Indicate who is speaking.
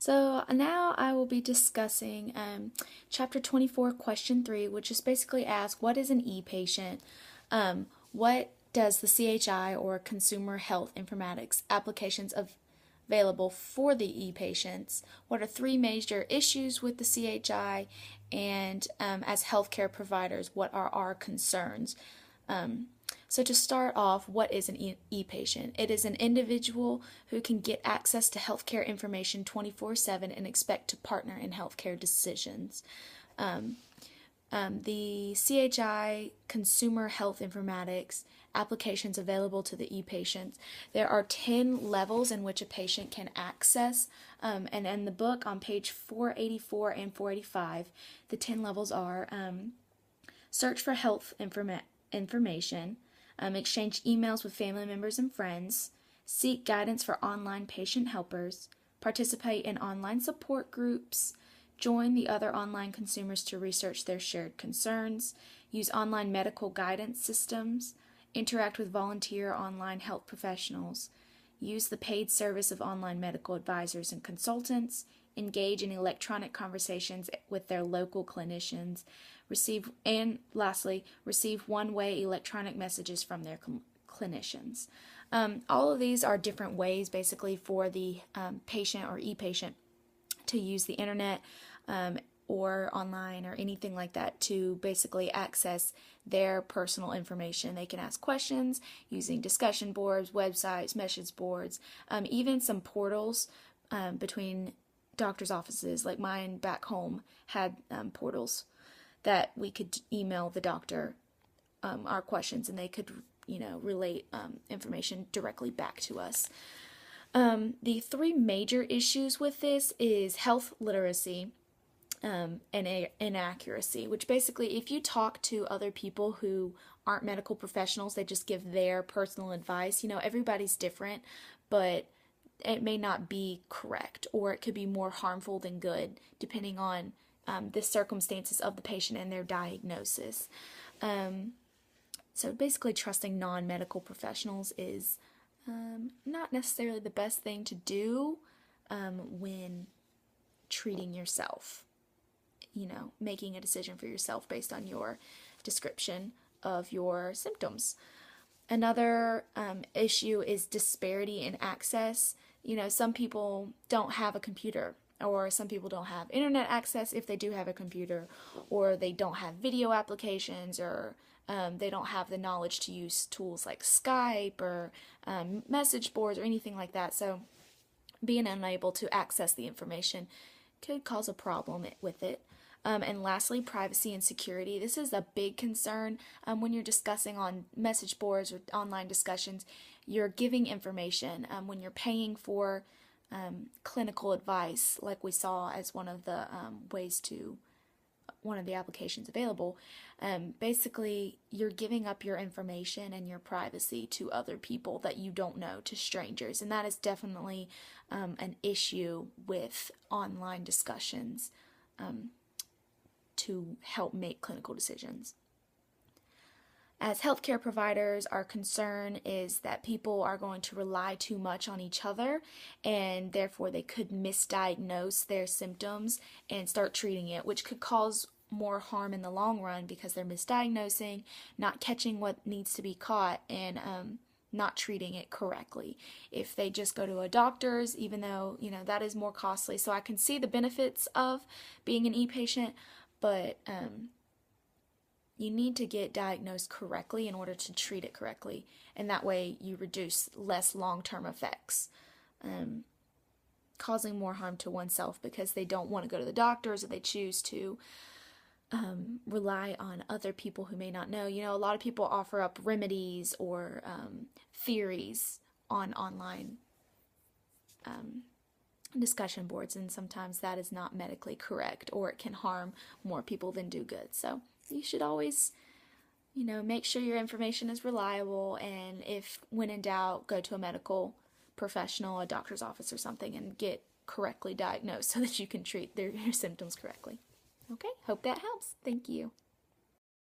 Speaker 1: So now I will be discussing Chapter 24, Question 3, which is basically asked, what is an e-patient? What does the CHI or Consumer Health Informatics applications available for the e-patients? What are three major issues with the CHI? And as healthcare providers, what are our concerns? So to start off, what is an e-patient? It is an individual who can get access to healthcare information 24/7 and expect to partner in healthcare decisions. The CHI Consumer Health Informatics applications available to the e-patients. There are 10 levels in which a patient can access, and in the book on page 484 and 485, the 10 levels are search for health information, exchange emails with family members and friends, seek guidance for online patient helpers, participate in online support groups, join the other online consumers to research their shared concerns, use online medical guidance systems, interact with volunteer online health professionals, use the paid service of online medical advisors and consultants, engage in electronic conversations with their local clinicians, receive one-way electronic messages from their clinicians. All of these are different ways basically for the patient or e-patient to use the internet or online or anything like that to basically access their personal information. They can ask questions using discussion boards, websites, message boards, even some portals between doctor's offices. Like mine back home had portals that we could email the doctor our questions, and they could, relate information directly back to us. The three major issues with this is health literacy and inaccuracy, which basically, if you talk to other people who aren't medical professionals, they just give their personal advice. Everybody's different, but it may not be correct, or it could be more harmful than good, depending on the circumstances of the patient and their diagnosis. So basically, trusting non-medical professionals is not necessarily the best thing to do when treating yourself. Making a decision for yourself based on your description of your symptoms. Another issue is disparity in access. Some people don't have a computer, or some people don't have internet access if they do have a computer, or they don't have video applications, or they don't have the knowledge to use tools like Skype or message boards or anything like that. So being unable to access the information could cause a problem with it. And lastly, privacy and security. This is a big concern when you're discussing on message boards or online discussions. You're giving information when you're paying for clinical advice, like we saw as one of the one of the applications available. Basically, you're giving up your information and your privacy to other people that you don't know, to strangers, and that is definitely an issue with online discussions to help make clinical decisions. As healthcare providers, our concern is that people are going to rely too much on each other, and therefore they could misdiagnose their symptoms and start treating it, which could cause more harm in the long run because they're misdiagnosing, not catching what needs to be caught, and not treating it correctly. If they just go to a doctor's, even though, that is more costly. So I can see the benefits of being an e-patient, but you need to get diagnosed correctly in order to treat it correctly, and that way you reduce less long-term effects, causing more harm to oneself because they don't want to go to the doctors, or they choose to rely on other people who may not know. A lot of people offer up remedies or theories on online discussion boards, and sometimes that is not medically correct, or it can harm more people than do good. So you should always, make sure your information is reliable, and if when in doubt, go to a medical professional, a doctor's office or something, and get correctly diagnosed so that you can treat your symptoms correctly. Okay, hope that helps. Thank you.